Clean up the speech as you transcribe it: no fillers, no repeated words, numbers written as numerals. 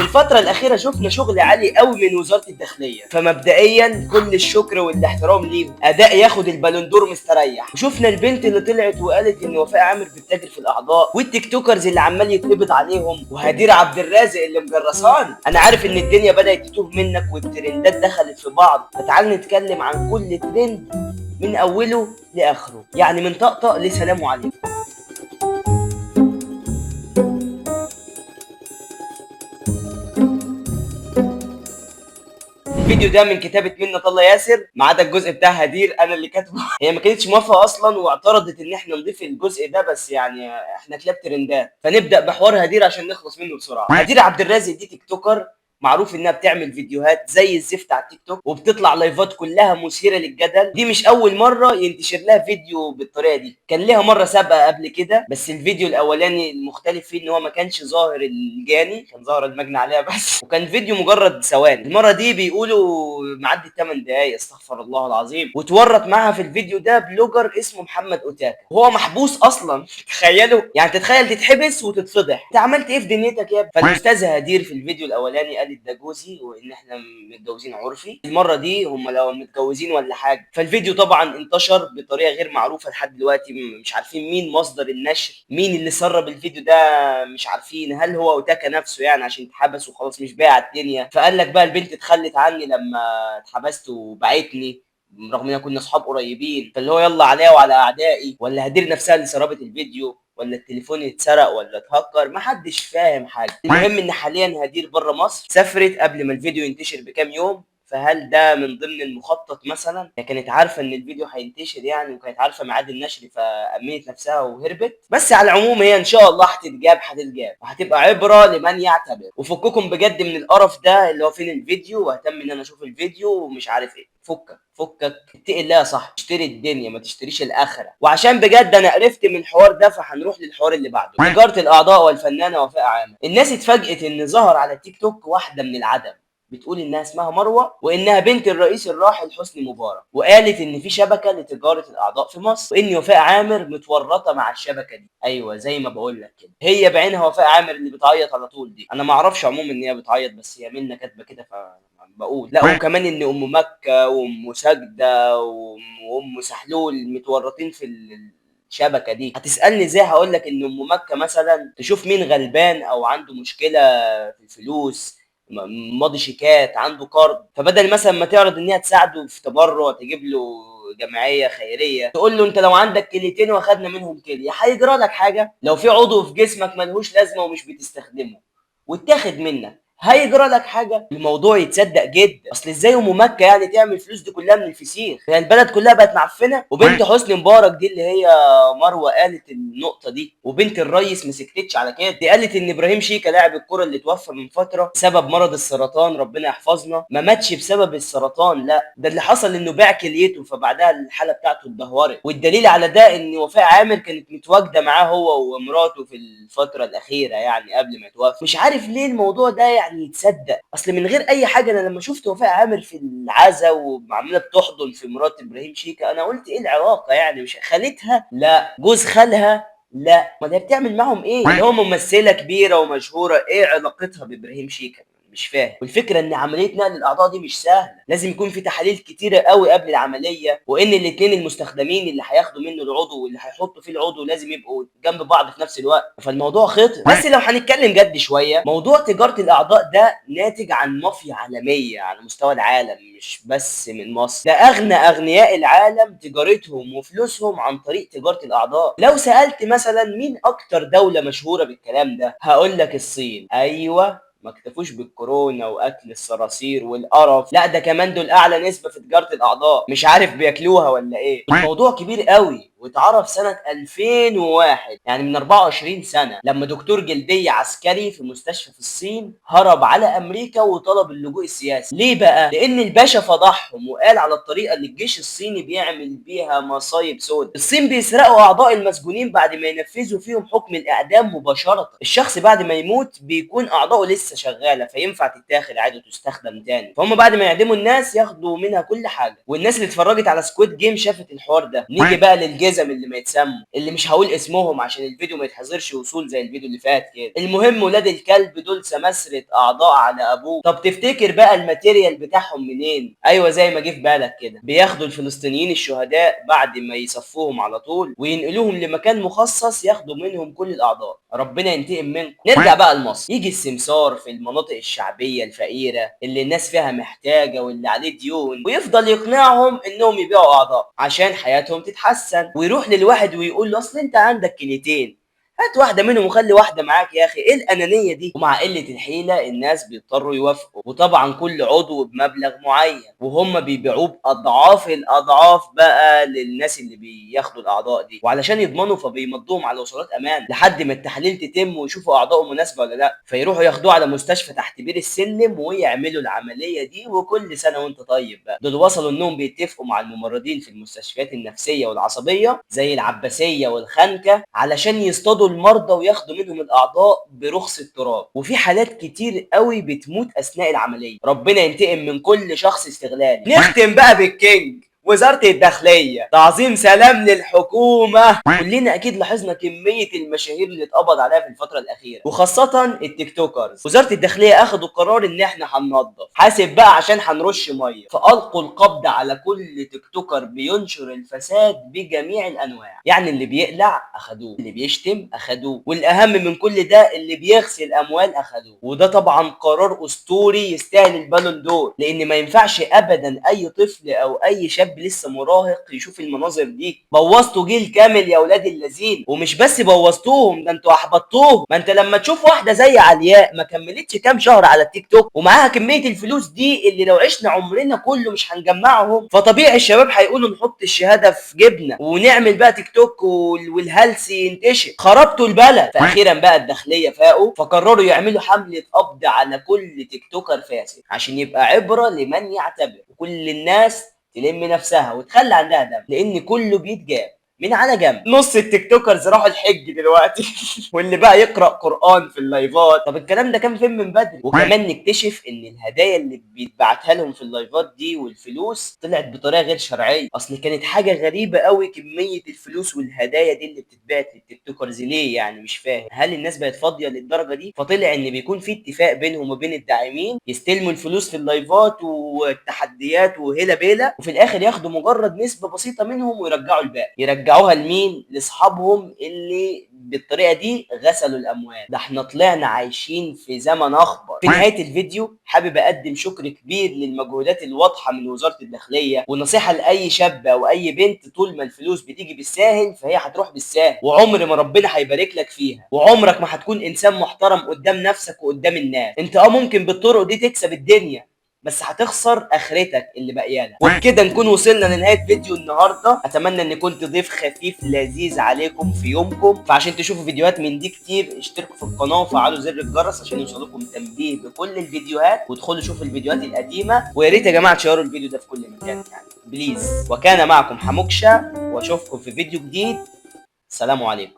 الفترة الأخيرة شفنا شغل عالي قوي من وزارة الداخلية، فمبدئيا كل الشكر والاحترام ليهم، أداء ياخد البالون دور مستريح. وشفنا البنت اللي طلعت وقالت إن وفاء عامر بتتاجر في الأعضاء، والتيك توكرز اللي عمال يتقبض عليهم، وهدير عبد الرازق اللي مجرسان. أنا عارف إن الدنيا بدأت تتوه منك والترندات دخلت في بعض، فتعال نتكلم عن كل ترند من أوله لآخره، يعني من طقطق لسلام عليكم. الفيديو ده من كتابة منة الله ياسر، ما عدا الجزء بتاع هدير انا اللي كاتبه. هي ما كانتش موافقة اصلا واعترضت ان احنا نضيف الجزء ده، بس يعني احنا كلاب ترندات، فنبدأ بحوار هدير عشان نخلص منه بسرعة. هدير عبد الرازق دي تيك توكر معروف انها بتعمل فيديوهات زي الزفت على التيك توك، وبتطلع لايفات كلها مثيره للجدل. دي مش اول مره ينتشر لها فيديو بالطريقه دي، كان لها مره سابقه قبل كده، بس الفيديو الاولاني المختلف فيه ان هو ما كانش ظاهر الجاني، كان ظاهر المجني عليها بس، وكان فيديو مجرد ثواني. المره دي بيقولوا معدي 8 دقايق، استغفر الله العظيم. وتورط معاها في الفيديو ده بلوجر اسمه محمد اوتاكا، وهو محبوس اصلا. تخيلوا يعني، تتخيل تتحبس وتتفضح، انت عملت ايه في دنيتك يا ابني؟ فالاستاذه هدير في الفيديو الاولاني قالت ده جوزي وان احنا متجوزين عرفي. المره دي هم لو متجوزين ولا حاجه. فالفيديو طبعا انتشر بطريقه غير معروفه لحد دلوقتي، مش عارفين مين مصدر النشر، مين اللي سرب الفيديو ده مش عارفين، هل هو اوتاكا نفسه يعني عشان اتحبس وخلاص مش بايع الدنيا، فقال لك بقى البنت اتخلت عني لما اتحبست وبعتني رغم ان كنا اصحاب قريبين، فاللي هو يلا عليا وعلى اعدائي، ولا هدير نفسها اللي سربت الفيديو، ولا التليفون اتسرق ولا اتهكر، محدش فاهم حاجه. المهم ان حاليا هدير بره مصر، سافرت قبل ما الفيديو ينتشر بكام يوم. فهل ده من ضمن المخطط مثلا؟ هي كانت عارفه ان الفيديو هينتشر يعني، وكانت عارفه ميعاد النشر فامنت نفسها وهربت. بس على العموم هي ان شاء الله هتتجاب وهتبقى عبره لمن يعتبر. وفككم بجد من القرف ده اللي هو فين الفيديو، واهتم ان انا اشوف الفيديو ومش عارف ايه. فكك اتقي الله يا صاحبي، اشتري الدنيا ما تشتريش الاخره. وعشان بجد انا قرفت من الحوار ده، فهنروح للحوار اللي بعده، تجاره الاعضاء والفنانه وفاء عامر. الناس اتفاجئت ان ظهر على تيك توك واحده من العدم بتقول انها اسمها مروه، وانها بنت الرئيس الراحل حسني مبارك، وقالت ان في شبكه لتجاره الاعضاء في مصر، وان وفاء عامر متورطه مع الشبكه دي. ايوه زي ما بقول لك كده، هي بعينها وفاء عامر اللي بتعيط على طول دي. انا ما اعرفش عموما ان هي بتعيط، بس هي منى كاتبه كده بقول لا. وكمان ان ام مكه وام ساجده وام سحلول متورطين في الشبكه دي. هتسالني ازاي؟ هقول لك ان ام مكه مثلا تشوف مين غلبان او عنده مشكله في الفلوس، ماضي شيكات، عنده قرض، فبدل مثلا ما تعرض ان هي تساعده في تبرع، تجيب له جمعيه خيريه، تقول له انت لو عندك كليتين واخدنا منهم كليه هيجرى لك حاجه؟ لو في عضو في جسمك ملهوش لازمه ومش بتستخدمه واتاخد منك هيجرى لك حاجه؟ الموضوع يتصدق جدا. اصل ازاي ام مكه يعني تعمل الفلوس دي كلها من الفسيخ؟ هي البلد كلها بقت معفنه. وبنت حسني مبارك دي اللي هي مروه قالت النقطه دي، وبنت الريس ما سكتتش على كده، دي قالت ان ابراهيم شيكا لاعب الكره اللي توفى من فتره بسبب مرض السرطان، ربنا يحفظنا، ما ماتش بسبب السرطان، لا ده اللي حصل انه باع كليته، فبعدها الحاله بتاعته اتدهورت. والدليل على ده ان وفاء عامر كانت متواجده معاه هو ومراته في الفتره الاخيره يعني قبل ما يتوفى. مش عارف ليه الموضوع ده يعني يتصدق. اصل من غير اي حاجه، انا لما شفت وفاء عامر في العزا وعماله بتحضن في مرات ابراهيم شيكا، انا قلت ايه العلاقه يعني؟ مش خالتها؟ لا. جوز خالها؟ لا. ما هي بتعمل معاهم ايه؟ اللي هو ممثله كبيره ومشهوره، ايه علاقتها بابراهيم شيكا؟ مش فاهم. والفكره ان عمليه نقل الاعضاء دي مش سهله، لازم يكون في تحاليل كتيره قوي قبل العمليه، وان الاثنين المستخدمين اللي هياخدوا منه العضو واللي هيحطوا فيه العضو لازم يبقوا جنب بعض في نفس الوقت، فالموضوع خطر. بس لو هنتكلم جد شويه، موضوع تجاره الاعضاء ده ناتج عن مافيا عالميه على مستوى العالم، مش بس من مصر. ده اغنى اغنياء العالم تجارتهم وفلوسهم عن طريق تجاره الاعضاء. لو سالت مثلا مين اكتر دوله مشهوره بالكلام ده، هقول لك الصين. ايوه، ما اكتفوش بالكورونا واكل الصراصير والقرف، لا ده كمان دول اعلى نسبه في تجاره الاعضاء، مش عارف بياكلوها ولا ايه. الموضوع كبير قوي، واتعرف سنه 2001 يعني من 24 سنه، لما دكتور جلديه عسكري في مستشفى في الصين هرب على امريكا وطلب اللجوء السياسي. ليه بقى؟ لان الباشا فضحهم وقال على الطريقه اللي الجيش الصيني بيعمل بيها مصايب سود. الصين بيسرقوا اعضاء المسجونين بعد ما ينفذوا فيهم حكم الاعدام مباشره. الشخص بعد ما يموت بيكون اعضائه لسه شغاله، فينفع تتاخد عادي وتستخدم تاني، فهم بعد ما يعدموا الناس ياخدوا منها كل حاجه. والناس اللي اتفرجت على سكويد جيم شافت الحوار ده. نيجي بقى للجن الجزم اللي ما يتسموا، اللي مش هقول اسمهم عشان الفيديو ما يتحظرش وصول زي الفيديو اللي فات كده. المهم ولاد الكلب دول سمسرة اعضاء على ابوه. طب تفتكر بقى الماتيريال بتاعهم منين؟ ايوه زي ما جه في بالك كده، بياخدوا الفلسطينيين الشهداء بعد ما يصفوهم على طول وينقلوهم لمكان مخصص ياخدوا منهم كل الاعضاء. ربنا ينتقم منكم. نرجع بقى لمصر. يجي السمسار في المناطق الشعبيه الفقيره اللي الناس فيها محتاجه واللي عليه ديون، ويفضل يقنعهم انهم يبيعوا اعضاء عشان حياتهم تتحسن، ويروح للواحد ويقول له اصل انت عندك كليتين، هات واحده منهم وخلي واحده معاك يا اخي. ايه الانانيه دي؟ ومع قله الحيله الناس بيضطروا يوافقوا، وطبعا كل عضو بمبلغ معين، وهم بيبيعوه باضعاف الاضعاف بقى للناس اللي بياخدوا الاعضاء دي، وعلشان يضمنوا فبيمضوهم على وصولات امان لحد ما التحاليل تتم ويشوفوا اعضائه مناسبه ولا لا، فيروحوا ياخدوه على مستشفى تحت بير السلم ويعملوا العمليه دي. وكل سنه وانت طيب بقى، دول وصلوا انهم بيتفقوا مع الممرضين في المستشفيات النفسيه والعصبيه زي العباسيه والخنكه علشان يصطادوا المرضى وياخدوا منهم الاعضاء برخص التراب. وفي حالات كتير قوي بتموت اثناء العمليه. ربنا ينتقم من كل شخص استغلالي. نختم بقى بالكينج، وزارة الداخلية، تعظيم سلام للحكومة. كلنا أكيد لاحظنا كمية المشاهير اللي اتقبض عليها في الفترة الأخيرة، وخاصة التيك توكرز. وزارة الداخلية أخدوا قرار إن إحنا هننضف، حاسب بقى عشان هنرش مية، فألقوا القبض على كل تيك توكر بينشر الفساد بجميع الأنواع. يعني اللي بيقلع أخدوه، اللي بيشتم أخدوه، والأهم من كل ده اللي بيغسل أموال أخدوه. وده طبعا قرار أسطوري يستاهل البالون دور، لأن ما ينفعش أبدا أي طفل أو أي شاب لسه مراهق يشوف المناظر دي. بوظتوا جيل كامل يا ولاد اللذين، ومش بس بوظتوهم، ده انتوا احبطتوهم. ما انت لما تشوف واحده زي علياء ما كملتش كام شهر على التيك توك ومعاها كميه الفلوس دي اللي لو عشنا عمرنا كله مش هنجمعهم، فطبيعي الشباب هيقولوا نحط الشهاده في جيبنا ونعمل بقى تيك توك والهلس ينتشر. خربتوا البلد. فاخيرا بقى الداخليه فاقوا فقرروا يعملوا حمله قبض على كل تيك توكر فاسد عشان يبقى عبره لمن يعتبر، وكل الناس تلم نفسها وتخلي عندها دم، لان كله بيتجاب من على جنب. نص التيك توكرز راحوا الحج دلوقتي واللي بقى يقرا قران في اللايفات. طب الكلام ده كان فين من بدري؟ وكمان نكتشف ان الهدايا اللي بيتبعتها لهم في اللايفات دي والفلوس طلعت بطريقه غير شرعيه. اصل كانت حاجه غريبه قوي كميه الفلوس والهدايا دي اللي بتتبعت للتيك توكرز ليه. يعني مش فاهم، هل الناس بقت فاضيه للدرجه دي؟ فطلع ان بيكون في اتفاق بينهم وبين الداعمين يستلموا الفلوس في اللايفات والتحديات وهيلا بيلا، وفي الاخر ياخدوا مجرد نسبه بسيطه منهم ويرجعوا الباقي. يرجعوها لمين؟ لاصحابهم اللي بالطريقه دي غسلوا الاموال. ده احنا طلعنا عايشين في زمن اخبر. في نهايه الفيديو حابب اقدم شكر كبير للمجهودات الواضحه من وزاره الداخليه، ونصيحه لاي شاب او اي بنت: طول ما الفلوس بتيجي بالساهل فهي هتروح بالساهل، وعمر ما ربنا هيبارك لك فيها، وعمرك ما هتكون انسان محترم قدام نفسك وقدام الناس. انت ممكن بالطرق دي تكسب الدنيا بس هتخسر اخرتك اللي باقيه. وبكده نكون وصلنا لنهايه فيديو النهارده. اتمنى ان كنت ضيف خفيف لذيذ عليكم في يومكم. فعشان تشوفوا فيديوهات من دي كتير اشتركوا في القناه وفعلوا زر الجرس عشان يوصلكم تنبيه بكل الفيديوهات، وادخلوا شوفوا الفيديوهات القديمه. ويا ريت يا جماعه تشيروا الفيديو ده في كل مكان يعني بليز. وكان معكم حموكشه واشوفكم في فيديو جديد. سلام عليكم.